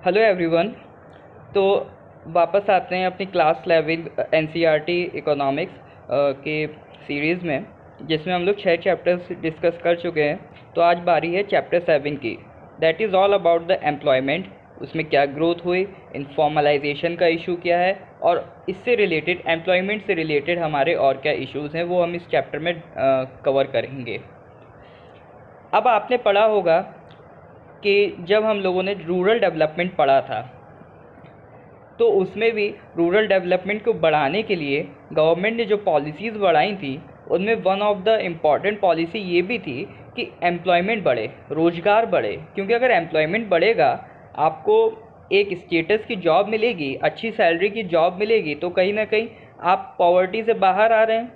Hello everyone. तो वापस आते हैं अपनी क्लास 11 एनसीईआरटी इकोनॉमिक्स के सीरीज़ में, जिसमें हम लोग 6 चैप्टर्स डिस्कस कर चुके हैं। तो आज बारी है चैप्टर 7 की, that is all about the employment. उसमें क्या ग्रोथ हुई, इनफॉर्मलाइजेशन का इशू क्या है, और इससे रिलेटेड एम्प्लॉयमेंट से रिलेटेड हमारे और क्या इश्यूज़ हैं वो हम इस चैप्टर में कवर करेंगे। अब आपने पढ़ा होगा कि जब हम लोगों ने रूरल डेवलपमेंट पढ़ा था, तो उसमें भी रूरल डेवलपमेंट को बढ़ाने के लिए गवर्नमेंट ने जो पॉलिसीज़ बढ़ाई थी, उनमें one of the important policy ये भी थी कि एम्प्लॉयमेंट बढ़े, रोज़गार बढ़े। क्योंकि अगर एम्प्लॉयमेंट बढ़ेगा, आपको एक स्टेटस की जॉब मिलेगी, अच्छी सैलरी की जॉब मिलेगी, तो कहीं ना कहीं आप पॉवर्टी से बाहर आ रहे हैं,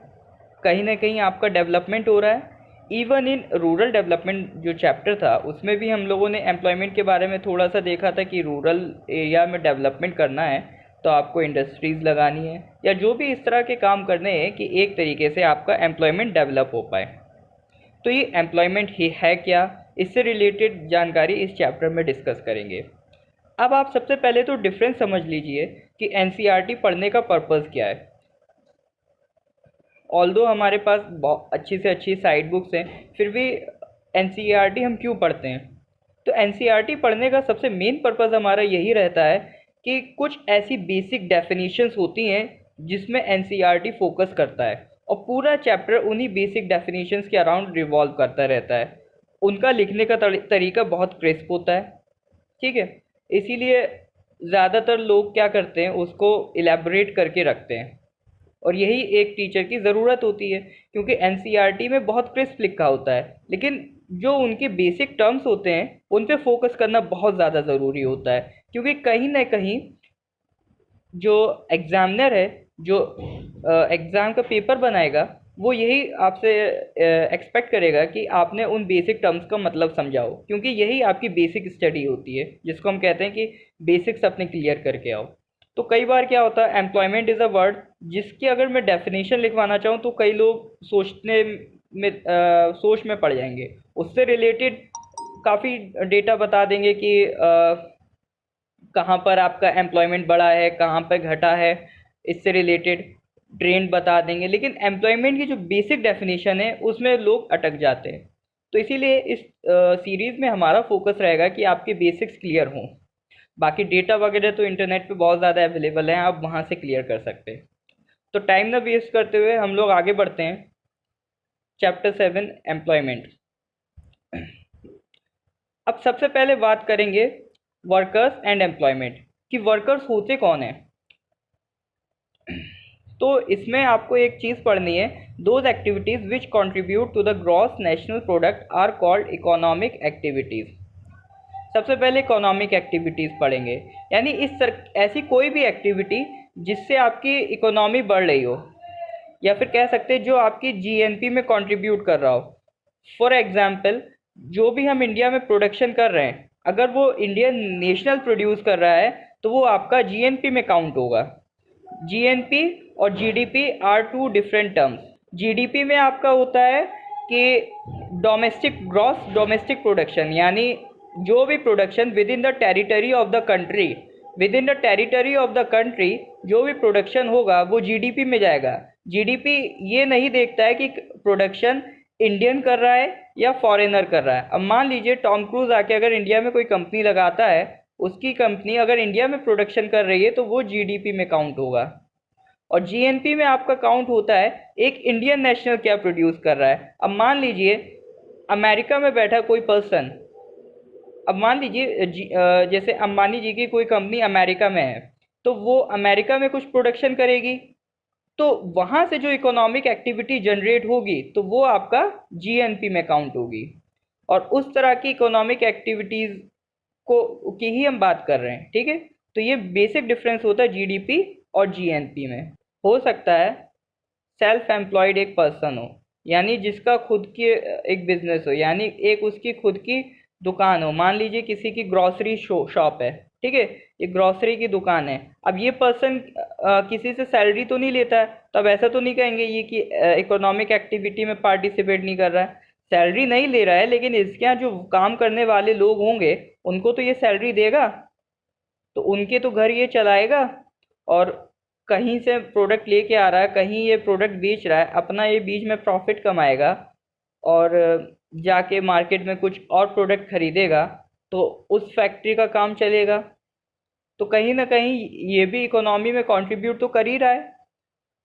कहीं ना कहीं आपका डेवलपमेंट हो रहा है। इवन इन रूरल डेवलपमेंट जो चैप्टर था, उसमें भी हम लोगों ने एम्प्लॉयमेंट के बारे में थोड़ा सा देखा था कि रूरल एरिया में डेवलपमेंट करना है तो आपको इंडस्ट्रीज़ लगानी है या जो भी इस तरह के काम करने हैं कि एक तरीके से आपका एम्प्लॉयमेंट डेवलप हो पाए। तो ये एम्प्लॉयमेंट ही है क्या, इससे रिलेटेड जानकारी इस चैप्टर में डिस्कस करेंगे। अब आप सबसे पहले तो डिफरेंस समझ लीजिए कि एनसीईआरटी पढ़ने का पर्पज़ क्या है। ऑल्दो हमारे पास बहुत अच्छी से अच्छी साइड बुक्स हैं, फिर भी एनसीईआरटी हम क्यों पढ़ते हैं? तो एनसीईआरटी पढ़ने का सबसे मेन पर्पज़ हमारा यही रहता है कि कुछ ऐसी बेसिक डेफिनेशंस होती हैं जिसमें एनसीईआरटी फोकस करता है, और पूरा चैप्टर उन्हीं बेसिक डेफिनेशंस के अराउंड रिवॉल्व करता रहता है। उनका लिखने का तरीका बहुत क्रिस्प होता है, ठीक है। इसीलिए ज़्यादातर लोग क्या करते हैं, उसको इलेबोरेट करके रखते हैं, और यही एक टीचर की ज़रूरत होती है। क्योंकि एनसीईआरटी में बहुत क्रिस्प लिखा होता है, लेकिन जो उनके बेसिक टर्म्स होते हैं उन पे फोकस करना बहुत ज़्यादा ज़रूरी होता है। क्योंकि कहीं ना कहीं जो एग्ज़ामिनर है, जो एग्ज़ाम का पेपर बनाएगा, वो यही आपसे एक्सपेक्ट करेगा कि आपने उन बेसिक टर्म्स का मतलब समझाओ, क्योंकि यही आपकी बेसिक स्टडी होती है, जिसको हम कहते हैं कि बेसिक्स अपने क्लियर करके आओ। तो कई बार क्या होता है, एम्प्लॉयमेंट इज़ अ वर्ड जिसकी अगर मैं डेफिनेशन लिखवाना चाहूँ तो कई लोग सोच में पड़ जाएंगे। उससे रिलेटेड काफ़ी डेटा बता देंगे कि कहाँ पर आपका एम्प्लॉयमेंट बढ़ा है, कहाँ पर घटा है, इससे रिलेटेड ट्रेंड बता देंगे। लेकिन एम्प्लॉयमेंट की जो बेसिक डेफिनेशन है उसमें लोग अटक जाते हैं। तो इसीलिए इस सीरीज़ में हमारा फोकस रहेगा कि आपके बेसिक्स क्लियर हों। बाकी डेटा वगैरह तो इंटरनेट पे बहुत ज़्यादा अवेलेबल हैं, आप वहाँ से क्लियर कर सकते हैं। तो टाइम ना वेस्ट करते हुए हम लोग आगे बढ़ते हैं। Chapter 7 employment. अब सबसे पहले बात करेंगे वर्कर्स एंड एम्प्लॉयमेंट कि वर्कर्स होते कौन हैं। तो इसमें आपको एक चीज़ पढ़नी है, those activities which contribute to the gross national product are called economic activities. सबसे पहले इकोनॉमिक एक्टिविटीज़ पढ़ेंगे, यानी ऐसी कोई भी एक्टिविटी जिससे आपकी इकोनॉमी बढ़ रही हो, या फिर कह सकते हैं जो आपकी जीएनपी में कंट्रीब्यूट कर रहा हो। फॉर एग्जांपल, जो भी हम इंडिया में प्रोडक्शन कर रहे हैं, अगर वो इंडियन नेशनल प्रोड्यूस कर रहा है तो वो आपका जीएनपी में काउंट होगा। जीएनपी और GDP are two different terms. GDP में आपका होता है कि डोमेस्टिक ग्रॉस डोमेस्टिक प्रोडक्शन, यानी जो भी production with in the territory of the country, with in the territory of the country जो भी प्रोडक्शन होगा वो जीडीपी में जाएगा। जीडीपी ये नहीं देखता है कि प्रोडक्शन इंडियन कर रहा है या फॉरेनर कर रहा है। अब मान लीजिए टॉम क्रूज आके अगर इंडिया में कोई कंपनी लगाता है, उसकी कंपनी अगर इंडिया में प्रोडक्शन कर रही है तो वो जीडीपी में काउंट होगा। और जीएनपी में आपका काउंट होता है एक इंडियन नेशनल क्या प्रोड्यूस कर रहा है। अब मान लीजिए अमेरिका में बैठा कोई पर्सन, अब मान लीजिए जैसे अंबानी जी की कोई कंपनी अमेरिका में है, तो वो अमेरिका में कुछ प्रोडक्शन करेगी, तो वहाँ से जो इकोनॉमिक एक्टिविटी जनरेट होगी तो वो आपका जीएनपी में काउंट होगी। और उस तरह की इकोनॉमिक एक्टिविटीज़ को की ही हम बात कर रहे हैं, ठीक है। तो ये बेसिक डिफरेंस होता है जीडीपी और जीएनपी में। हो सकता है सेल्फ एम्प्लॉयड एक पर्सन हो, यानी जिसका खुद की एक बिजनेस हो, यानी एक उसकी खुद की दुकान हो। मान लीजिए किसी की ग्रॉसरी शॉप है, ठीक है, ये ग्रॉसरी की दुकान है। अब ये पर्सन किसी से सैलरी तो नहीं लेता है, तो अब ऐसा तो नहीं कहेंगे ये कि इकोनॉमिक एक्टिविटी में पार्टिसिपेट नहीं कर रहा है। सैलरी नहीं ले रहा है, लेकिन इसके यहाँ जो काम करने वाले लोग होंगे उनको तो ये सैलरी देगा। तो उनके तो घर ये चलाएगा, और कहीं से प्रोडक्ट लेके आ रहा है, कहीं ये प्रोडक्ट बेच रहा है, अपना ये बीच में प्रॉफिट कमाएगा, और जाके मार्केट में कुछ और प्रोडक्ट खरीदेगा, तो उस फैक्ट्री का काम चलेगा। तो कहीं ना कहीं ये भी इकोनॉमी में कंट्रीब्यूट तो कर ही रहा है।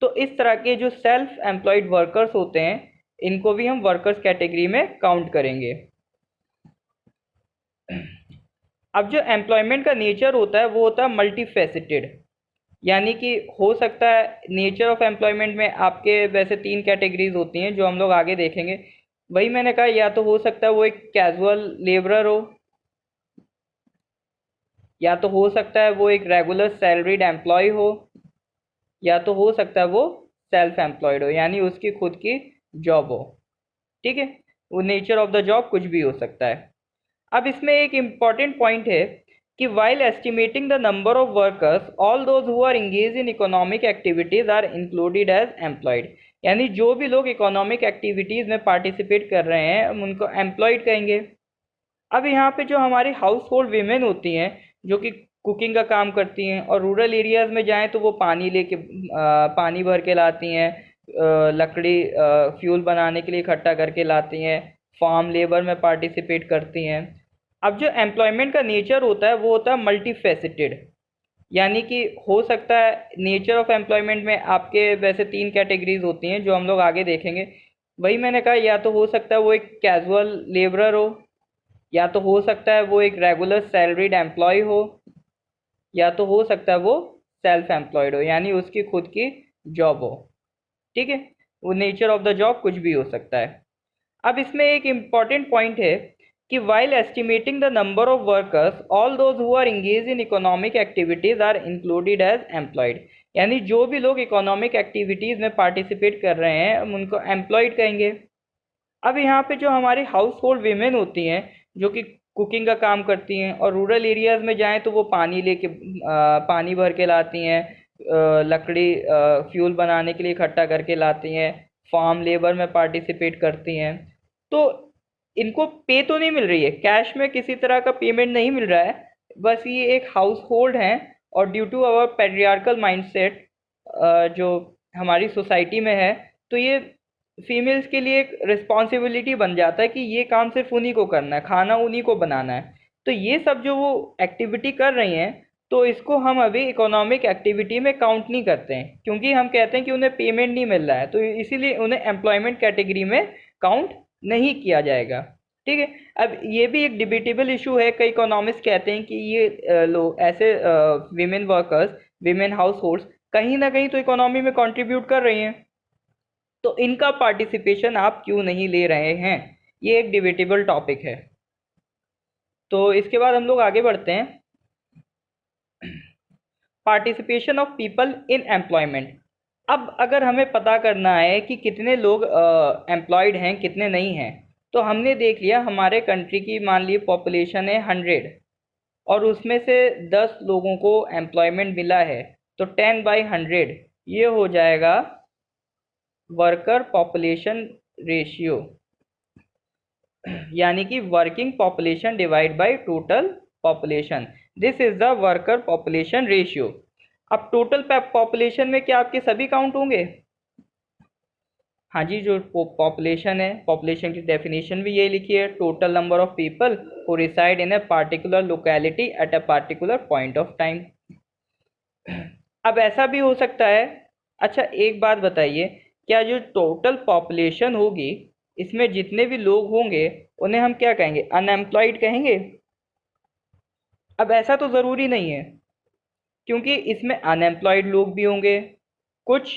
तो इस तरह के जो सेल्फ एम्प्लॉयड वर्कर्स होते हैं, इनको भी हम वर्कर्स कैटेगरी में काउंट करेंगे। अब जो एम्प्लॉयमेंट का नेचर होता है वो होता है मल्टी फेसिटेड, यानी कि हो सकता है नेचर ऑफ एम्प्लॉयमेंट में आपके वैसे 3 कैटेगरीज होती हैं जो हम लोग आगे देखेंगे। वही मैंने कहा, या तो हो सकता है वो एक कैजुअल लेबरर हो, या तो हो सकता है वो एक रेगुलर सैलरीड एम्प्लॉय हो, या तो हो सकता है वो सेल्फ एम्प्लॉयड हो, यानी उसकी खुद की जॉब हो। ठीक है, वो नेचर ऑफ द जॉब कुछ भी हो सकता है। अब इसमें एक इम्पॉर्टेंट पॉइंट है कि while estimating the number of workers, all those who are engaged in economic activities are included as employed, यानी जो भी लोग इकोनॉमिक एक्टिविटीज़ में पार्टिसिपेट कर रहे हैं हम उनको एम्प्लॉयड कहेंगे। अब यहाँ पे जो हमारी हाउस होल्ड वीमेन होती हैं, जो कि कुकिंग का काम करती हैं, और रूरल एरियाज़ में जाएँ तो वो पानी भर के लाती हैं, लकड़ी फ्यूल बनाने के लिए इकट्ठा करके लाती हैं, फार्म लेबर में पार्टिसिपेट करती हैं। अब जो एम्प्लॉयमेंट का नेचर होता है वो होता है मल्टी फेसिटेड, यानी कि हो सकता है नेचर ऑफ एम्प्लॉयमेंट में आपके वैसे 3 कैटेगरीज होती हैं जो हम लोग आगे देखेंगे। वही मैंने कहा, या तो हो सकता है वो एक कैजुअल लेबरर हो, या तो हो सकता है वो एक रेगुलर सैलरीड एम्प्लॉय हो, या तो हो सकता है वो सेल्फ एम्प्लॉयड हो, यानी उसकी खुद की जॉब हो। ठीक है, वो नेचर ऑफ द जॉब कुछ भी हो सकता है। अब इसमें एक इम्पॉर्टेंट पॉइंट है कि while estimating the number of workers, all those who are engaged in economic activities are included as employed, यानी जो भी लोग इकोनॉमिक एक्टिविटीज़ में पार्टिसिपेट कर रहे हैं हम उनको एम्प्लॉयड कहेंगे। अब यहाँ पे जो हमारी हाउस होल्ड वीमेन होती हैं, जो कि कुकिंग का काम करती हैं, और रूरल एरियाज़ में जाएँ तो वो पानी भर के लाती हैं, लकड़ी फ्यूल बनाने के लिए इकट्ठा करके लाती हैं, फार्म लेबर में पार्टिसिपेट करती हैं। तो इनको पे तो नहीं मिल रही है, कैश में किसी तरह का पेमेंट नहीं मिल रहा है, बस ये एक हाउस होल्ड हैं, और due to our patriarchal mindset जो हमारी सोसाइटी में है, तो ये फीमेल्स के लिए एक रिस्पॉन्सिबिलिटी बन जाता है कि ये काम सिर्फ उन्हीं को करना है, खाना उन्हीं को बनाना है। तो ये सब जो वो एक्टिविटी कर रही हैं, तो इसको हम अभी इकोनॉमिक एक्टिविटी में काउंट नहीं करते हैं, क्योंकि हम कहते हैं कि उन्हें पेमेंट नहीं मिल रहा है, तो इसीलिए उन्हें एम्प्लॉयमेंट कैटेगरी में काउंट नहीं किया जाएगा। ठीक है, अब ये भी एक डिबेटेबल इशू है। कई इकोनॉमिस्ट कहते हैं कि ये लोग ऐसे women workers, women house holds कहीं ना कहीं तो इकोनॉमी में कंट्रीब्यूट कर रही हैं, तो इनका पार्टिसिपेशन आप क्यों नहीं ले रहे हैं, ये एक डिबेटेबल टॉपिक है। तो इसके बाद हम लोग आगे बढ़ते हैं, participation of people in employment. अब अगर हमें पता करना है कि कितने लोग एम्प्लॉयड हैं कितने नहीं हैं, तो हमने देख लिया हमारे कंट्री की मान ली पॉपुलेशन है 100, और उसमें से 10 लोगों को एम्प्लॉयमेंट मिला है, तो 10/100 ये हो जाएगा वर्कर पॉपुलेशन रेशियो, यानी कि working population divide by total population. This is the worker population ratio. अब टोटल पॉपुलेशन में क्या आपके सभी काउंट होंगे? हाँ जी, जो पॉपुलेशन है, पॉपुलेशन की डेफिनेशन भी यही लिखी है, total number of people who reside in a particular locality at a particular point of time. अब ऐसा भी हो सकता है, अच्छा एक बात बताइए, क्या जो टोटल पॉपुलेशन होगी इसमें जितने भी लोग होंगे उन्हें हम क्या कहेंगे, अनएम्प्लॉयड कहेंगे? अब ऐसा तो ज़रूरी नहीं है, क्योंकि इसमें अनएम्प्लॉयड लोग भी होंगे, कुछ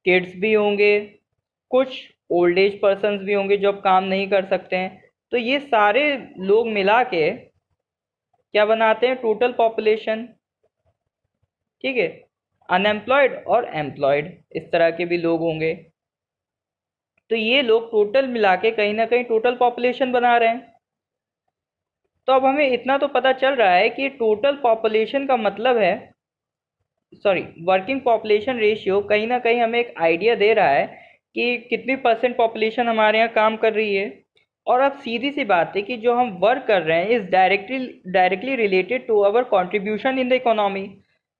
किड्स भी होंगे, कुछ ओल्ड एज पर्सन्स भी होंगे जो अब काम नहीं कर सकते हैं। तो ये सारे लोग मिला के क्या बनाते हैं, टोटल पॉपुलेशन। ठीक है, अनएम्प्लॉयड और एम्प्लॉयड इस तरह के भी लोग होंगे, तो ये लोग टोटल मिला के कहीं ना कहीं टोटल पॉपुलेशन बना रहे हैं। तो अब हमें इतना तो पता चल रहा है कि टोटल पॉपुलेशन का मतलब है, सॉरी, वर्किंग पॉपुलेशन रेशियो कहीं ना कहीं हमें एक आइडिया दे रहा है कि कितनी परसेंट पॉपुलेशन हमारे यहाँ काम कर रही है। और अब सीधी सी बात है कि जो हम वर्क कर रहे हैं is directly related to our contribution in the economy.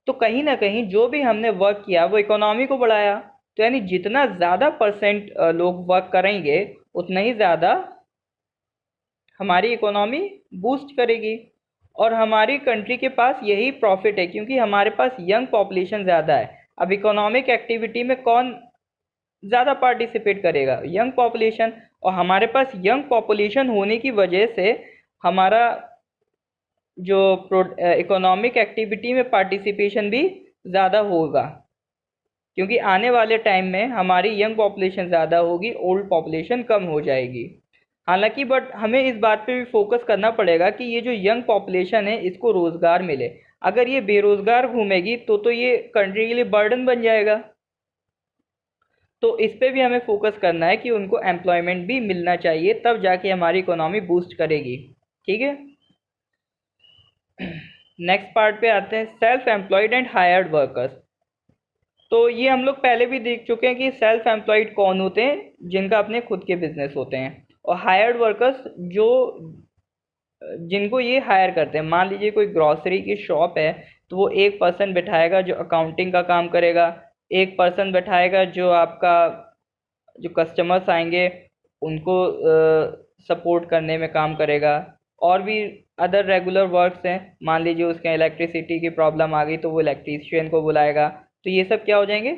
तो कहीं ना कहीं जो भी हमने वर्क किया वो इकोनॉमी को बढ़ाया। तो यानी जितना ज़्यादा परसेंट लोग वर्क करेंगे उतना ही ज़्यादा हमारी इकोनॉमी बूस्ट करेगी। और हमारी कंट्री के पास यही प्रॉफिट है क्योंकि हमारे पास यंग पॉपुलेशन ज़्यादा है। अब इकोनॉमिक एक्टिविटी में कौन ज़्यादा पार्टिसिपेट करेगा? Young population. और हमारे पास यंग पॉपुलेशन होने की वजह से हमारा जो इकोनॉमिक एक्टिविटी में पार्टिसिपेशन भी ज़्यादा होगा क्योंकि आने वाले टाइम में हमारी यंग पॉपुलेशन ज़्यादा होगी, ओल्ड पॉपुलेशन कम हो जाएगी। हालांकि बट हमें इस बात पे भी फोकस करना पड़ेगा कि ये जो यंग पॉपुलेशन है इसको रोज़गार मिले। अगर ये बेरोज़गार घूमेगी तो ये कंट्री के लिए बर्डन बन जाएगा। तो इस पे भी हमें फोकस करना है कि उनको एम्प्लॉयमेंट भी मिलना चाहिए, तब जाके हमारी इकोनॉमी बूस्ट करेगी। ठीक है, नेक्स्ट पार्ट पे आते हैं, self employed and hired workers. तो ये हम लोग पहले भी देख चुके हैं कि सेल्फ एम्प्लॉयड कौन होते हैं, जिनका अपने खुद के बिजनेस होते हैं, और हायर्ड वर्कर्स जो जिनको ये हायर करते हैं। मान लीजिए कोई ग्रॉसरी की शॉप है तो वो एक पर्सन बिठाएगा जो अकाउंटिंग का काम करेगा, एक पर्सन बिठाएगा जो आपका जो कस्टमर्स आएंगे उनको सपोर्ट करने में काम करेगा, और भी अदर रेगुलर वर्क्स हैं। मान लीजिए उसके इलेक्ट्रिसिटी की प्रॉब्लम आ गई तो वो इलेक्ट्रीशियन को बुलाएगा। तो ये सब क्या हो जाएंगे?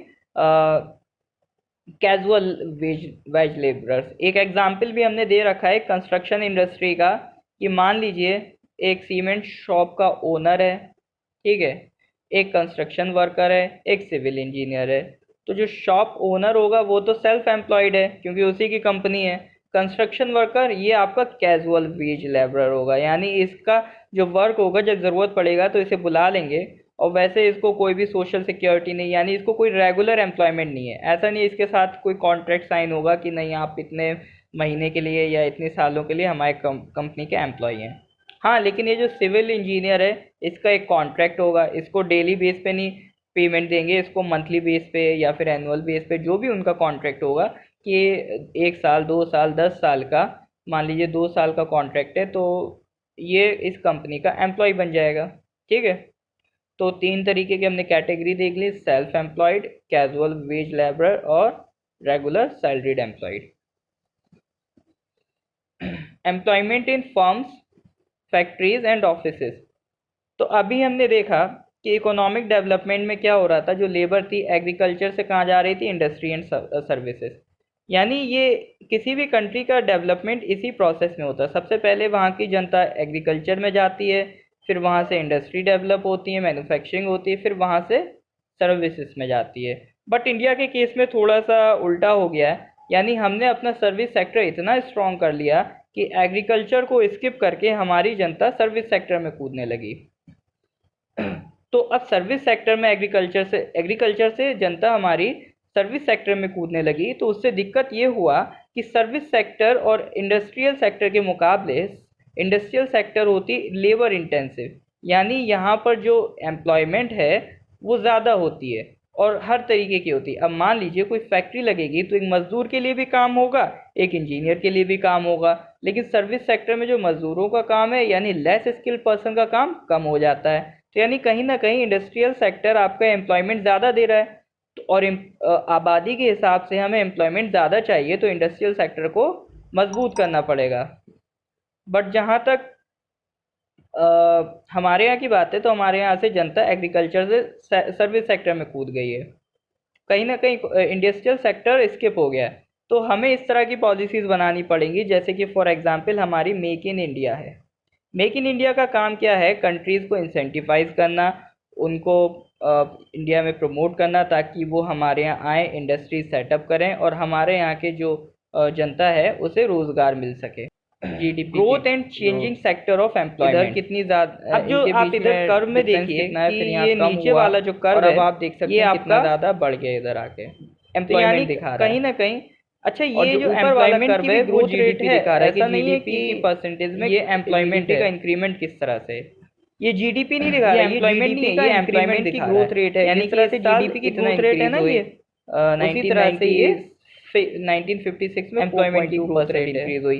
Casual wage labourers. एक एग्जाम्पल भी हमने दे रखा है कंस्ट्रक्शन इंडस्ट्री का, कि मान लीजिए एक सीमेंट शॉप का ओनर है, ठीक है, एक कंस्ट्रक्शन वर्कर है, एक सिविल इंजीनियर है। तो जो शॉप ओनर होगा वो तो सेल्फ एम्प्लॉयड है क्योंकि उसी की कंपनी है। कंस्ट्रक्शन वर्कर ये आपका कैजुअल वेज लेबरर होगा, यानी इसका जो वर्क होगा जब ज़रूरत पड़ेगा तो इसे बुला लेंगे, और वैसे इसको कोई भी सोशल सिक्योरिटी नहीं, यानी इसको कोई रेगुलर एम्प्लॉयमेंट नहीं है। ऐसा नहीं इसके साथ कोई कॉन्ट्रैक्ट साइन होगा कि नहीं आप इतने महीने के लिए या इतने सालों के लिए हमारे कंपनी के एम्प्लॉय हैं। हाँ, लेकिन ये जो सिविल इंजीनियर है इसका एक कॉन्ट्रैक्ट होगा, इसको डेली बेस पे नहीं पेमेंट देंगे, इसको मंथली बेस पे या फिर एनुअल बेस पे, जो भी उनका कॉन्ट्रैक्ट होगा कि 1 साल 2 साल 10 साल का, मान लीजिए 2 साल का कॉन्ट्रैक्ट है तो ये इस कंपनी का एम्प्लॉय बन जाएगा। ठीक है, तो 3 तरीके की हमने कैटेगरी देख ली, self employed, casual wage labourer और regular salaried employed. Employment in firms, factories and offices. तो अभी हमने देखा कि इकोनॉमिक डेवलपमेंट में क्या हो रहा था, जो लेबर थी एग्रीकल्चर से कहाँ जा रही थी, इंडस्ट्री एंड सर्विसेज। यानी ये किसी भी कंट्री का डेवलपमेंट इसी प्रोसेस में होता है। सबसे पहले वहाँ की जनता एग्रीकल्चर में जाती है, फिर वहाँ से इंडस्ट्री डेवलप होती है, मैन्युफैक्चरिंग होती है, फिर वहाँ से सर्विसेज में जाती है। बट इंडिया के केस में थोड़ा सा उल्टा हो गया है, यानी हमने अपना सर्विस सेक्टर इतना स्ट्रॉन्ग कर लिया कि एग्रीकल्चर को स्किप करके हमारी जनता सर्विस सेक्टर में कूदने लगी। तो अब सर्विस सेक्टर में एग्रीकल्चर से जनता हमारी सर्विस सेक्टर में कूदने लगी, तो उससे दिक्कत ये हुआ कि सर्विस सेक्टर और इंडस्ट्रियल सेक्टर के मुकाबले इंडस्ट्रियल सेक्टर होती लेबर इंटेंसिव, यानी यहाँ पर जो एम्प्लॉयमेंट है वो ज़्यादा होती है और हर तरीके की होती है। अब मान लीजिए कोई फैक्ट्री लगेगी तो एक मज़दूर के लिए भी काम होगा, एक इंजीनियर के लिए भी काम होगा, लेकिन सर्विस सेक्टर में जो मज़दूरों का काम है यानी लेस स्किल्ड पर्सन का काम कम हो जाता है। तो यानी कहीं ना कहीं इंडस्ट्रियल सेक्टर आपका एम्प्लॉयमेंट ज़्यादा दे रहा है, तो और आबादी के हिसाब से हमें एम्प्लॉयमेंट ज़्यादा चाहिए तो इंडस्ट्रियल सेक्टर को मजबूत करना पड़ेगा। बट जहाँ तक हमारे यहाँ की बात है तो हमारे यहाँ से जनता एग्रीकल्चर से सर्विस सेक्टर में कूद गई है, कहीं ना कहीं इंडस्ट्रियल सेक्टर स्किप हो गया है। तो हमें इस तरह की पॉलिसीज़ बनानी पड़ेंगी, जैसे कि फॉर एग्जांपल हमारी मेक इन इंडिया है। मेक इन इंडिया का काम क्या है? कंट्रीज़ को इंसेंटिवाइज करना, उनको इंडिया में प्रमोट करना ताकि वो हमारे यहाँ आए, इंडस्ट्री सेटअप करें और हमारे यहाँ के जो जनता है उसे रोज़गार मिल सके। GDP growth and changing sector of employment इधर कितनी ज़्यादा, अब जो आप इधर कर्व में देखिए कि ये नीचे वाला जो कर्व है, अब आप देख सकते हैं कितना ज़्यादा बढ़ गया इधर आके, एम्प्लॉयमेंट दिखा रहा है कहीं ना कहीं। अच्छा, ये जो एम्प्लॉयमेंट की ग्रोथ रेट है, दिखा रहा है, ऐसा नहीं है कि परसेंटेज में ये एम्प्लॉयमेंट का इंक्रीमेट किस तरह से, ये जीडीपी नहीं दिखा रहा है, एम्प्लॉयमेंट नहीं है, ये एम्प्लॉयमेंट की ग्रोथ रेट है, यानी कि जीडीपी की ग्रोथ रेट है ना ये, उसी तरह से ये 1956 में एम्प्लॉयमेंट की ग्रोथ रेट इंक्रीज हुई।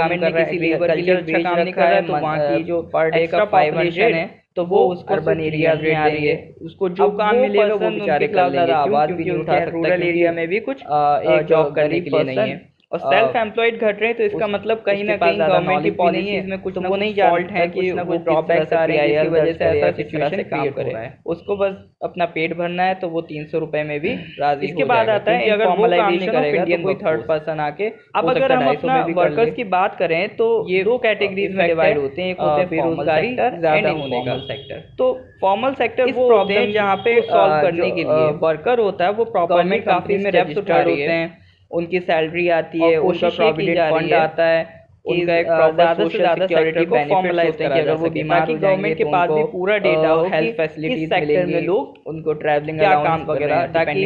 गवर्नमेंट ने किसी लेबर के लिए अच्छा काम नहीं कर रहा है तो वहाँ की जो पर डे का 500 है तो वो उसको अर्बन एरियाज में आ रही है, उसको जो काम मिलेगा वो बेचारे कर लेंगे, आवाज भी क्योंकि नहीं उठा सकता, रूरल एरिया में भी कुछ एक जॉब करने गरीब के लिए नहीं person है। और सेल्फ एम्प्लॉयड घट रहे हैं, तो इसका मतलब कहीं ना कहीं गवर्नमेंट की पॉलिसीज में कुछ वो नहीं फॉल्ट है कि वो ड्रॉबैक्स आ रही है, जिसकी वजह से ऐसा सिचुएशन क्रिएट हो रहा है। उसको बस अपना पेट भरना है तो वो 300 रुपए में भी राजी। इसके बाद आता है अगर वो काम नहीं करेगा तो कोई थर्ड पर्सन आके, अब अगर हम अपना वर्कर्स की बात करें तो ये दो कैटेगरीज में डिवाइड होते हैं, एक होते हैं बेरोजगारी ज्यादा होने का सेक्टर। तो फॉर्मल सेक्टर वो होते हैं जहाँ पे सॉल्व करने के लिए वर्कर होता है वो प्रॉपर्ली काफी स्टेप्स उठाते हैं, उनकी सैलरी आती है, उनका प्रोविडेंट फंड आता है, उनका एक ज्यादा से ज्यादा सिक्योरिटी को फॉर्मलाइज करा जा सके, ताकि गवर्नमेंट के पास भी पूरा डेटा हो हेल्थ फैसिलिटीज सेक्टर में लोग उनको ट्रैवलिंग क्या काम वगैरह, ताकि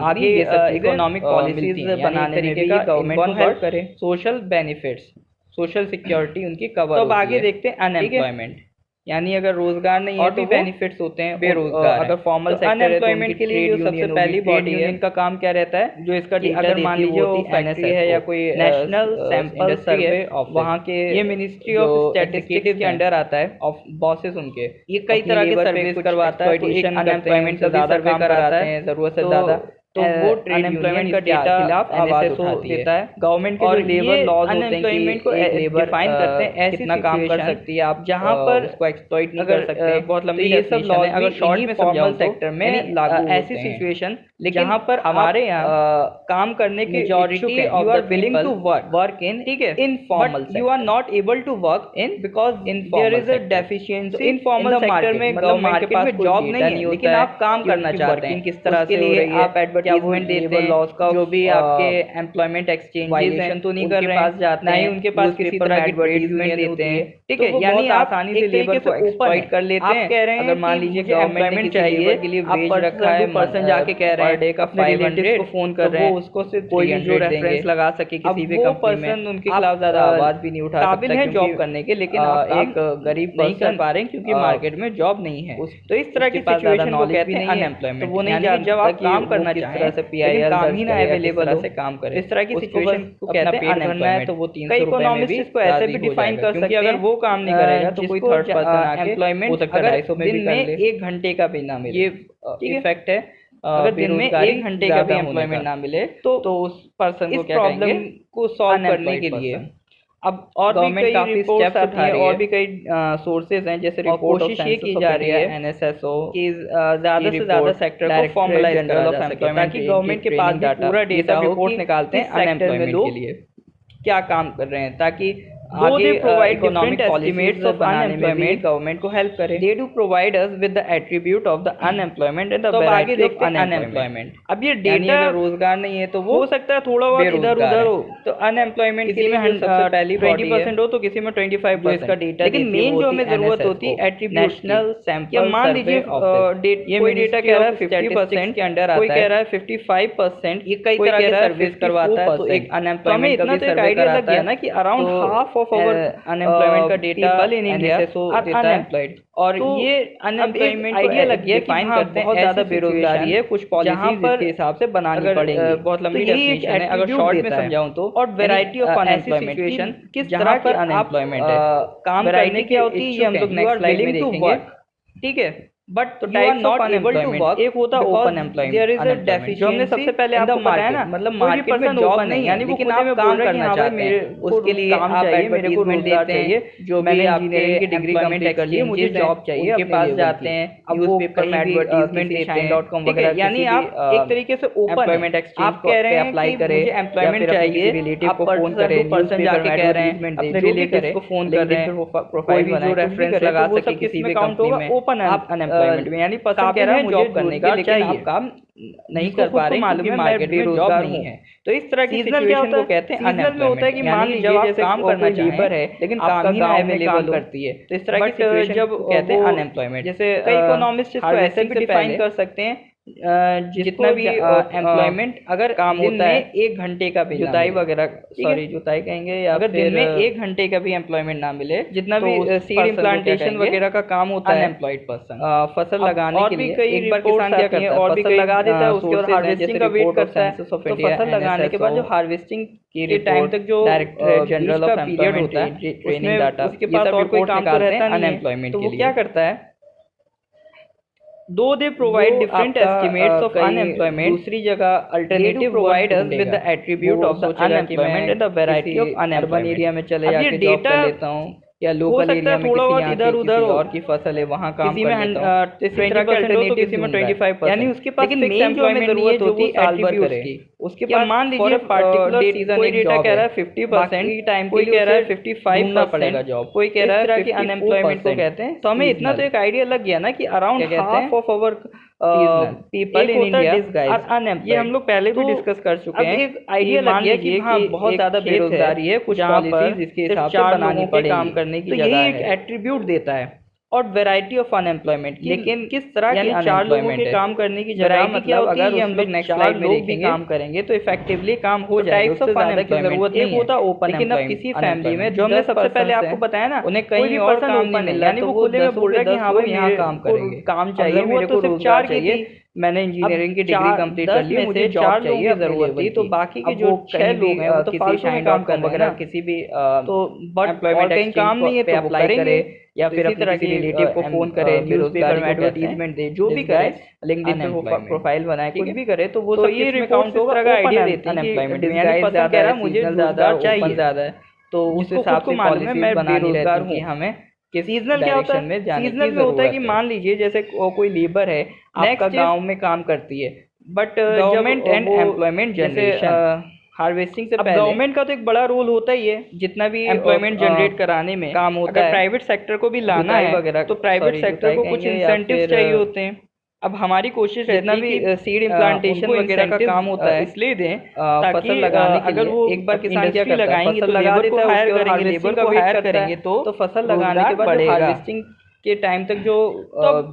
आगे इकोनॉमिक पॉलिसीज बनाने में भी गवर्नमेंट को हेल्प करे, सोशल बेनिफिट्स, सोशल सिक्योरिटी उनकी कवर। तो अब आगे देखते हैं अनएम्प्लॉयमेंट, यानी अगर रोजगार नहीं है तो बेनिफिट्स होते हैं बेरोजगार। अगर फॉर्मल सेक्टर अनएम्प्लॉयमेंट के लिए जो सबसे पहली बॉडी है इनका काम क्या रहता है, जो इसका अगर मान लीजिए वो फैक्ट्री है या कोई नेशनल सैंपल सर्वे वहाँ के, ये मिनिस्ट्री ऑफ स्टैटिस्टिक्स के अंडर आता है, ऑफ बॉसेस उनके, ये कई तरह के सर्वे करवाता है, तो एक अनएम्प्लॉयमेंट का ज्यादा काम कराता है जरूरत से ज्यादा, तो वो अनएम्प्लॉयमेंट का डेटा खिलाफ आवाज देता है गवर्नमेंट के। जो लेबर लॉज होते हैं कि लेबर डिफाइन करते हैं ऐसी कितना काम कर सकती है आप, जहां पर उसको एक्सप्लॉइट नहीं कर सकते, बहुत लंबी ये सब लॉज अगर शॉर्ट में फॉर्मल सेक्टर में लागू ऐसी सिचुएशन, लेकिन जहां पर हमारे यहाँ काम करने के majority of the willing to work in, ठीक है, informal, you are not able to work in because there is a deficiency informal sector में, गवर्नमेंट के पास जॉब नहीं है लेकिन आप काम करना चाहते हैं, किस तरह से हो रही है, आप एडवर्टाइजमेंट देते हैं, लॉज का जो भी आपके एम्प्लॉयमेंट एक्सचेंजेस हैं तो नहीं कर रहे हैं, जाते हैं, नहीं उनके पास किसी तरह की एडवर्टाइजमेंट देते हैं, ठीक है, यानी आप आसानी से लेबर को एक्सप्लॉइट कर लेते हैं। कह रहे हैं अगर मान लीजिए गवर्नमेंट चाहिए के लिए वेज रखा है, पर्सन जाके कह रहे हैं डे का 500 को फोन कर रहे हैं, उसको सिर्फ कोई जो रेफरेंस लगा सके किसी भी कंपनी में, उनके खिलाफ ज्यादा आवाज भी नहीं उठा सकता है जॉब करने के, लेकिन एक गरीब नहीं कर पा रहे हैं क्योंकि मार्केट में जॉब नहीं है। तो इस तरह की सिचुएशन को कहते हैं अनएम्प्लॉयमेंट। तो वो नहीं जानते जब आप काम करना चाहें लेकिन काम ही ना अवेलेबल हो, से काम करें, इस तरह की सिचुएशन को कहते हैं अनएम्प्लॉयमेंट। तो वो 300 रुपए में भी इसको ऐसे भी डिफाइन कर सकते हैं, अगर वो काम नहीं करेगा तो कोई थर्ड पर्सन आके एम्प्लॉयमेंट अगर 250 में भी कर ले, 1 घंटे का भी ना मिले, ये इफेक्ट है। अगर दिन में 1 घंटे का भी एम्प्लॉयमेंट ना मिले तो उस पर्सन को क्या कहेंगे, को सॉल्व करने के लिए अब और गवर्नमेंट काफी स्टेप्स उठा रही है, और भी कई सोर्सेज हैं, जैसे रिपोर्ट कोशिश ये की जा रही है एनएसएसओ की ज्यादा से ज्यादा सेक्टर को फॉर्मलाइज करा जा सके, ताकि गवर्नमेंट के पास भी पूरा डेटा रिपोर्ट निकालते हैं अनएम्प्लॉयमेंट के लिए क्या काम कर रहे हैं, ताकि आगे economic estimates of unemployment government को हेल्प करे। They do provide us with the attribute of the unemployment and the variety of unemployment. अब ये डेटा अगर रोजगार नहीं है तो वो हो सकता है थोड़ा बहुत इधर उधर हो, तो अनएम्प्लॉयमेंट किसी में 20% हो तो किसी में 25% इसका डेटा, लेकिन मेन जो हमें जरूरत होती है एट्रीब्यूट नेशनल सैंपल। मान लीजिए कोई डेटा कह रहा है 50% के अंडर आता है, कोई कह रहा है 55%, ये कई तरह के सर्विस करवाता है, तो एक अनएम्प्लॉयमेंट का भी सर्वे कराता है ना कि around half of our unemployment का data in India are unemployed, और ये अनएम्प्लॉयमेंट आइडिया लग गया कि हाँ बहुत ज्यादा बेरोजगारी है, कुछ पॉलिसीज इसके हिसाब से बनानी पड़ेंगी। बहुत लंबी डेफिनेशन है, अगर शॉर्ट में समझाऊं तो, और वैरायटी ऑफ अनएम्प्लॉयमेंट सिचुएशन किस तरह पर अनएम्प्लॉयमेंट है, काम करने की होती है, ये हम लोग नेक्स्ट स्लाइड में देखेंगे, ठीक है। But you are not able to work, एक होता है open employment, there is a deficiency, जो हमने सबसे पहले आपको बताया ना, मतलब मार्केट में जॉब नहीं, यानी लेकिन आप काम करना चाहते हैं, उसके लिए काम चाहिए, मेरे को रोजगार चाहिए, जो मैंने इंजीनियरिंग की डिग्री कंप्लीट कर ली है, मुझे जॉब चाहिए, उनके पास जाते हैं, न्यूज़पेपर में एडवर्टाइजमेंट देते हैं, .com वगैरह, यानी आप एक तरीके से ओपन एम्प्लॉयमेंट एक्सचेंज आप कह रहे हैं अप्लाई करें, मुझे एम्प्लॉयमेंट चाहिए, रिलेटिव को फोन करें, पर्सन जाके कह रहे हैं अपने रिलेटिव को फोन कर रहे हैं, प्रोफाइल बनाए, रेफरेंस लगा सके किसी भी कंपनी में, ओपन आप अनएम्प्लॉयमेंट में, यानी काम कह रहा है जॉब करने का, लेकिन आप काम नहीं कर पा रहे क्योंकि मार्केट में जॉब नहीं है। तो इस तरह की सिचुएशन को कहते हैं अनएम्प्लॉयमेंट में होता है कि मान लीजिए जब आप काम करना लेबर है लेकिन काम ही ना अवेलेबल करती है, तो इस तरह की सिचुएशन जब कहते हैं अनएम्प्लॉयमेंट। जैसे कई इकोनॉमिस्ट इसको ऐसे भी डिफाइन कर सकते हैं, जितना भी एम्प्लॉयमेंट अगर काम होता है 1 घंटे का भी, जुताई वगैरह, सॉरी जुताई कहेंगे, या अगर दिन में 1 घंटे का भी एम्प्लॉयमेंट ना मिले, जितना भी सीड इम्प्लांटेशन वगैरह का काम होता है अनएम्प्लॉयड पर्सन, फसल लगाने के लिए एक बार किसान क्या करता है, और भी फसल लगा देता है, उसके बाद हार्वेस्टिंग का वेट करता है, तो फसल लगाने के बाद जो हार्वेस्टिंग के टाइम तक जो डायरेक्टर जनरल ऑफ पीरियड होता है, ट्रेनिंग डाटा, उसके पास और कोई काम तो रहता है अनएम्प्लॉयमेंट के लिए, तो वो क्या करता है, दो they provide different estimates of unemployment, दूसरी जगह alternative provide us with the attribute of the unemployment and the variety of unemployment. Area में चले जाके जॉब कर लेता हूँ, या लोकल एरिया में थोड़ा बहुत किसी इधर उधर और की फसल है वहाँ काम किसी कर में लेता हूँ, तो इसी तरह के अल्टरनेटिव किसी में 25%, यानी उसके पास लेकिन फिक्स मेन जो हमें एम्प्लॉयमेंट जरूरत होती है होती है साल भर एट्रीब्यूट्स करे, की। उसके या पास मान लीजिए पर्टिकुलर सीजन कोई डेटा कह रहा है 50%, टाइम कोई कह रहा है 55% पड़ेगा 55%, जॉब, कोई कह रहा है कि अनएम्प्लॉयमेंट को कहते हैं। तो हमें इतना तो एक आइडिया लग गया ना कि around half of our people in India are ये अनएम्प्लॉयड। हम लोग पहले भी डिस्कस कर चुके हैं। एक आइडिया लग गया कि हाँ बहुत ज्यादा बेरोजगारी है, कुछ पॉलिसीज इसके हिसाब से बनानी पड़ेगी, काम करने की तो जगह यही एक है। एट्रीब्यूट देता है। और वैरायटी ऑफ अनएम्प्लॉयमेंट, लेकिन किस तरह यानी की 4 लोगों के unemployment है। काम करने की जगह वैरायटी क्या मतलब होती है, अगर ये हम उसमें लोग नेक्स्ट 4 स्लाइड में लोग भी देखेंगे, काम करेंगे तो इफेक्टिवली काम हो तो जाएगा, टाइप्स उससे ऑफ ज्यादा की अनएम्प्लॉयमेंट जरूरत एक नहीं होता है। ओपन लेकिन अब किसी फैमिली में जो हमने सबसे पहले आपको बताया ना, उन्हें कोई कहीं भी और पर्सन काम ओपन नहीं नहीं, मिल रहा, यानी तो वो वो खुले में 10 बोल रहा है कि हाँ भाई यहाँ मेरे काम को करेंगे, काम चाहिए, जरूरत मेरे तो को सिर्फ रोजगार 4 की चाहिए। थी, मैंने इंजीनियरिंग की डिग्री कंप्लीट कर ली, मुझे 4 जॉब लोगों चाहिए की जरूरत थी, तो बाकी के जो 6 लोग हैं वो तो फालतू में काम कर रहे हैं ना, किसी भी तो बट और कहीं काम नहीं है तो वो अप्लाई करेंगे, करे, या तो फिर इसी अपने तरह किसी की रिलेटिव को फोन करे, न्यूज़पेपर में एडवर्टीजमेंट दे, जो भी करे, लिंक्डइन पे प्रोफाइल बनाए, कुछ भी करे, तो वो तो सब ये किसमें रिपोर्ट काउंट इस होगा, तरह का आइडिया देती है कि अनएम्प्लॉयमेंट, यानी पर्सन कह रहा है मुझे रोजगार चाहिए, ज्यादा है, तो उस जिसको हिसाब खुद को से मालूम है मैं पॉलिसीज बनानी बेरोजगार रहती है कि हूँ। हमें किस सीजनल क्या होता डायरेक्शन में है, जाने सीजनल की में होता है कि जरूरत है। मान लीजिए जैसे कोई लेबर है आपका नेक्स्ट गांव में काम करती है, बट गवर्नमेंट जब एंड वो एम्प्लॉयमेंट जैसे जनरेशन, हार्वेस्टिंग से पहले गवर्नमेंट का तो एक बड़ा रोल होता ही है जितना भी एम्प्लॉयमेंट जनरेट कराने में काम होता अगर है, प्राइवेट सेक्टर को भी लाना जुताई है वगैरह, तो प्राइवेट सेक्टर को कुछ कहेंगे, या इंसेंटिव्स फिर चाहिए होते हैं। अब हमारी कोशिश जितना रहती भी है कि सीड इम्प्लांटेशन वगैरह का काम होता है, इसलिए दें ताकि फसल लगाने के अगर लिए वो एक बार किसान क्या इंडस्ट्री करता है, लगाएंगे फसल तो लगा लेबर को देता है, हायर उसके बाद करेंगे, हार्वेस्टिंग लेबर का को वेट हायर करेंगे, करेंगे तो फसल लगाने के बाद बढ़ेगा। हार्वेस्टिंग के टाइम तक जो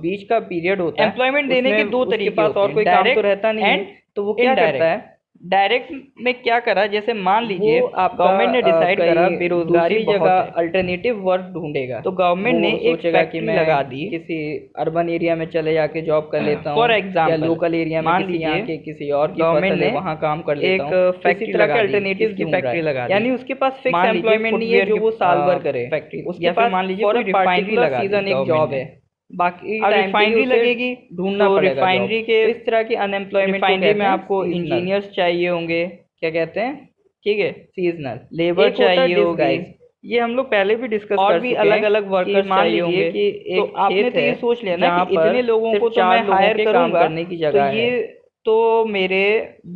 बीज का पीरियड होता है, एम्प्लॉयमेंट देने के उसमें दो उसके तरीके पास होते और हैं, कोई काम तो डायरेक्ट रहता नहीं है, तो वो क्या करता है, डायरेक्ट में क्या करा, जैसे मान लीजिए गवर्नमेंट ने डिसाइड करा बेरोजगारी जगह बहुत है, अल्टरनेटिव वर्क ढूंढेगा, तो गवर्नमेंट ने एक सोचेगा कि फैक्ट्री मैं लगा दी किसी अर्बन एरिया में चले जाके जॉब कर लेता हूँ, फॉर एग्जाम्पल, या लोकल एरिया में मान किसी यहाँ लीजिए के किसी और की गवर्नमेंट फसल है ने वहाँ काम कर लेता एक हूँ, फैक्ट्री तरह के लगा दी, अल्टरनेटिव किसकी फैक्ट्री लगा दी, यानी उसके पास फिक्स मान लीजिए एम्प्लॉयमेंट नहीं है जो वो साल भर करे, फैक्ट्री, उसके या फिर पास मान लीजिए फॉर कोई रिफाइनरी पार्टिकुलर लगा दी सीजन एक गवर्नमेंट जॉब ने। है, बाकी अब टाइम रिफाइनरी लगेगी ढूंढना तो पड़ेगा रिफाइनरी जॉब। के तो इस तरह की अनएम्प्लॉयमेंट को रिफाइनरी कहते में हैं आपको seasonal। इंजीनियर्स चाहिए होंगे, क्या कहते हैं, ठीक है, सीजनल लेबर एक होता है चाहिए होगी, disguise। ये हम लोग पहले भी डिस्कस और कर भी चुके अलग हैं अलग कि वर्कर्स मान चाहिए लीजिए होंगे कि तो एक आपने तो ये सोच लिया ना जहाँ कि पर इतने लोगों सिर्फ को तो 4 मैं लोगों हायर के काम करूंगा, करने की तो जगह है, ये तो मेरे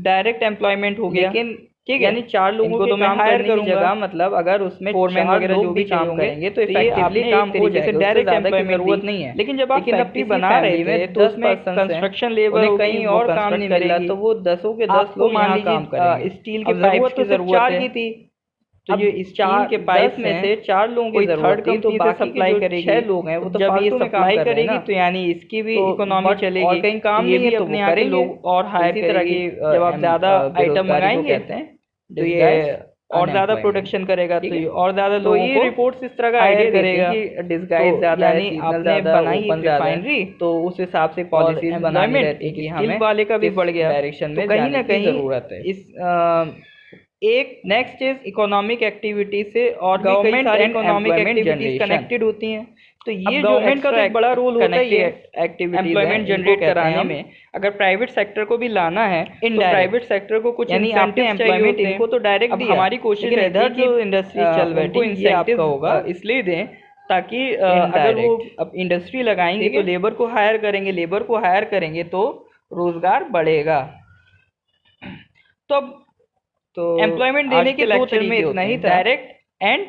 डायरेक्ट एम्प्लॉयमेंट हो गया, लेकिन ठीक है, यानी 4 लोगों इनको के तो मैं काम हायर करने की करूंगा, जगह मतलब अगर उसमें फोरमैन 4 वगैरह लोग जो भी भी काम चाहिए करेंगे तो ये इफेक्टिवली आपने काम एक हो तरीके से जाएगा, उससे डायरेक्ट ज्यादा की एम्प्लॉयमेंट जरूरत दी। नहीं है। लेकिन जब आप लेकिन अब फैक्ट्री किसी बना रहे फैमिली थे में तो 10 उसमें पर्सन है, कंस्ट्रक्शन लेबर उन्हें होगी, कहीं वो और काम कंस्ट्रक्ट नहीं मिल रहा, करेगी, तो वो 10 के 10 आपको लोग मान यहाँ लीजिए काम करेंगे। स्टील के अब पाइप जरूरत की तो सिर्फ जरूरत 4 है, की थी, तो अब ये स्टील के पाइप में से 4 लोगों की कोई जरूरत थर्ड थी, तो कंपनी से बाकी सप्लाई के जो करेगी, 6 लोग हैं वो तो जब ये फालतू में काम सप्लाई कर रहे हैं करेगी ना, तो यानी इसकी भी तो इकोनॉमी बट चलेगी, और कहीं काम ये नहीं है भी तो अपने वो यहाँ के करेंगे। लोग और हायर इसी तरह करेगी, की जब आप ज्यादा आइटम बेरोजगारी को मंगाएंगे कहते हैं तो ये disguised और ज्यादा unemployment। प्रोडक्शन करेगा, तो ये और ज्यादा तो लोगों ये को रिपोर्ट्स इस तरह का हायर आइडिया देती करेगा। हैं कि डिस्गाइज तो ज्यादा है, यानी सीजनल आपने ज्यादा है, बनाई ओपन ज्यादा है, रिफाइनरी तो उस हिसाब से और पॉलिसीज बनानी एम्प्लॉयमेंट रहती है कि स्किल हमें वाले का भी किस बढ़ गया, डायरेक्शन तो में कहीं जाने ना की कहीं जरूरत है। इस एक नेक्स्ट इज इकोनॉमिक एक्टिविटी से और भी कई गवर्नमेंट सारी and economic employment activities generation. Connected होती हैं, तो ये अब जो गवर्नमेंट का तो एक बड़ा रोल होता ही है एक्टिविटीज एम्प्लॉयमेंट जनरेट कराने में, अगर प्राइवेट सेक्टर को भी लाना है तो प्राइवेट सेक्टर को कुछ यानी आपने इंसेंटिव्स चाहिए एम्प्लॉयमेंट होते हैं। इनको तो डायरेक्ट अब दिया, हमारी कोशिश लेकिन रहती इधर है जो कि इंडस्ट्री चल उनको बैठी ये आपका होगा इसलिए दें ताकि अगर वो अब इंडस्ट्री लगाएंगे तो लेबर को हायर करेंगे, लेबर को हायर करेंगे तो रोजगार बढ़ेगा। तो अब तो एम्प्लॉयमेंट देने के दो तरीके इतना ही था, डायरेक्ट एंड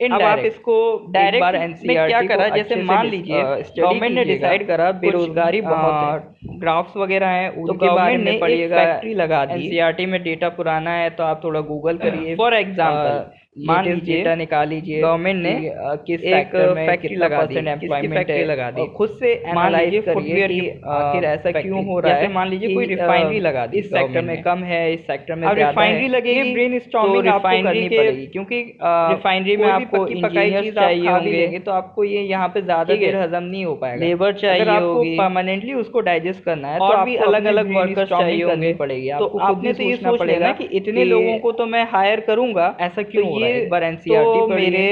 अब आप इसको डायरेक्ट में क्या करा, जैसे मान लीजिए गवर्नमेंट ने डिसाइड करा बेरोजगारी बहुत है, ग्राफ्स वगैरह हैं तो उनके बारे गवर्नमेंट ने में एक पढ़िएगा, फैक्ट्री लगा दी। एनसीईआरटी में डेटा पुराना है तो आप थोड़ा गूगल करिए, फॉर एग्जांपल मान लीजिए डेटा निकाल लीजिए, गवर्नमेंट ने किस एक सेक्टर में फैक्ट्री कितना लगा दी, परसेंट किसकी एम्प्लॉयमेंट फैक्ट्री है, लगा दी, और खुद से मान एनालाइज लीजिए करिए फुटवियर कि की आखिर ऐसा क्यों हो रहा है, मान लीजिए कि, कोई रिफाइनरी लगा दी, इस सेक्टर में कम है, इस सेक्टर में अब ज्यादा रिफाइनरी है, लगेगी ये ब्रेनस्टॉर्मिंग तो आपको रिफाइनरी करनी के पड़ेगी, क्योंकि रिफाइनरी में कोई भी आपको पक्की पकाई इंजीनियर्स चीज आप चाहिए खा भी होंगे, लेंगे तो आपको ये यहाँ पे ज्यादा देर हजम नहीं हो पाएगा, लेबर चाहिए अगर आपको होगी, परमानेंटली उसको डाइजेस्ट करना है और तो भी आपको अलग-अलग वर्कर्स चाहिए करनी होंगे, पड़ेगी, तो आपको आपने तो ये सोच लेना कि इतने लोगों को तो मैं हायर करूंगा, ऐसा क्यों हो रहा है, एक बार एनसीईआरटी तो मेरे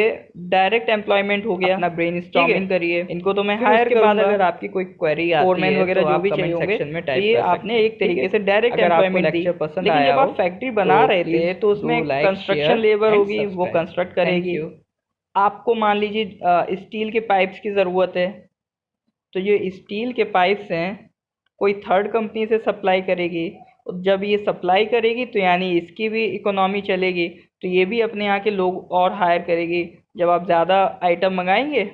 डायरेक्ट एम्प्लॉयमेंट हो गया, अपना ब्रेनस्टॉर्मिंग करिए, इनको तो मैं फिर हायर उसके करूंगा। बाद अगर आपकी कोई क्वेरी आती फोरमैन है वगैरह तो जो आप भी चाहिए कमेंट होंगे, सेक्शन में तो टाइप ये कर आपने सकते हैं, एक तरीके ठीक से है? डायरेक्ट अगर आपको एम्प्लॉयमेंट दी। लेक्चर पसंद लेकिन आया जब हो आप फैक्ट्री बना तो रहे थे प्लीज तो उसमें do like, construction share labour and होगी, वो सब्सक्राइब। कंस्ट्रक्ट थैंक करेगी। यू। आपको मान लीजिए स्टील के पाइप्स की ज़रूरत है, तो ये स्टील के पाइप्स हैं, कोई थर्ड कंपनी से सप्लाई करेगी। और जब ये सप्लाई करेगी तो यानी इसकी भी इकोनॉमी चलेगी, तो ये भी अपने यहाँ के लोग और हायर करेगी। जब आप ज़्यादा आइटम मंगाएंगे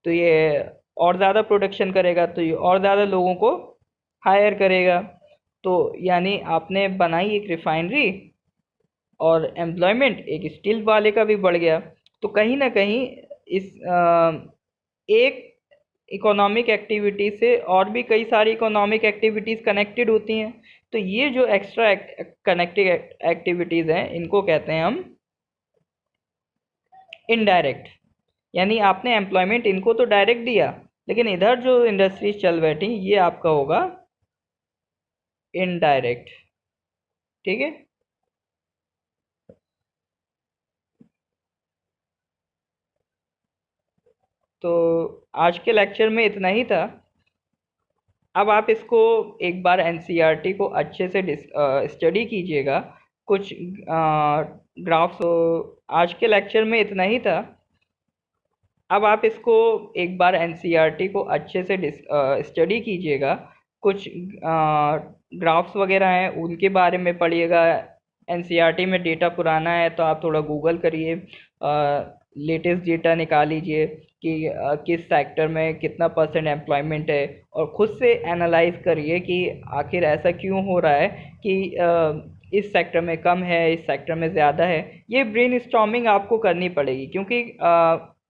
तो ये और ज़्यादा प्रोडक्शन करेगा, तो ये और ज़्यादा लोगों को हायर करेगा। तो यानी आपने बनाई एक रिफाइनरी और एम्प्लॉयमेंट एक स्टील वाले का भी बढ़ गया। तो कहीं ना कहीं इस एक इकोनॉमिक एक्टिविटी से और भी कई सारी इकोनॉमिक एक्टिविटीज़ कनेक्टेड होती हैं। तो ये जो एक्स्ट्रा कनेक्टेड एक्टिविटीज़ हैं, इनको कहते हैं हम इनडायरेक्ट। यानी आपने एम्प्लॉयमेंट इनको तो डायरेक्ट दिया, लेकिन इधर जो इंडस्ट्रीज चल बैठी ये आपका होगा इनडायरेक्ट। ठीक है। तो आज के लेक्चर में इतना ही था। अब आप इसको एक बार एनसीईआरटी को अच्छे से स्टडी कीजिएगा। कुछ ग्राफ्स। तो आज के लेक्चर में इतना ही था। अब आप इसको एक बार एनसीईआरटी को अच्छे से स्टडी कीजिएगा। कुछ ग्राफ्स वगैरह हैं उनके बारे में पढ़िएगा। एनसीईआरटी में डेटा पुराना है तो आप थोड़ा गूगल करिए, लेटेस्ट डेटा निकाल लीजिए कि किस सेक्टर में कितना परसेंट एम्प्लॉयमेंट है, और ख़ुद से एनालाइज करिए कि आखिर ऐसा क्यों हो रहा है कि इस सेक्टर में कम है, इस सेक्टर में ज़्यादा है। ये ब्रेनस्टॉर्मिंग आपको करनी पड़ेगी, क्योंकि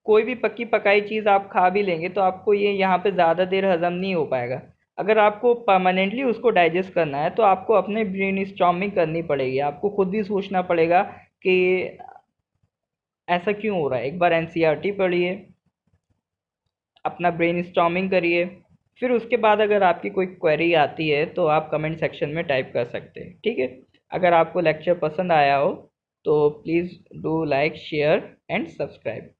कोई भी पक्की पकाई चीज़ आप खा भी लेंगे तो आपको ये यहाँ पे ज़्यादा देर हज़म नहीं हो पाएगा। अगर आपको परमानेंटली उसको डाइजेस्ट करना है तो आपको अपने ब्रेनस्टॉर्मिंग करनी पड़ेगी। आपको खुद भी सोचना पड़ेगा कि ऐसा क्यों हो रहा है। एक बार एनसीईआरटी पढ़िए, अपना ब्रेनस्टॉर्मिंग करिए, फिर उसके बाद अगर आपकी कोई क्वेरी आती है तो आप कमेंट सेक्शन में टाइप कर सकते हैं, ठीक है। अगर आपको लेक्चर पसंद आया हो तो please do like, share and subscribe.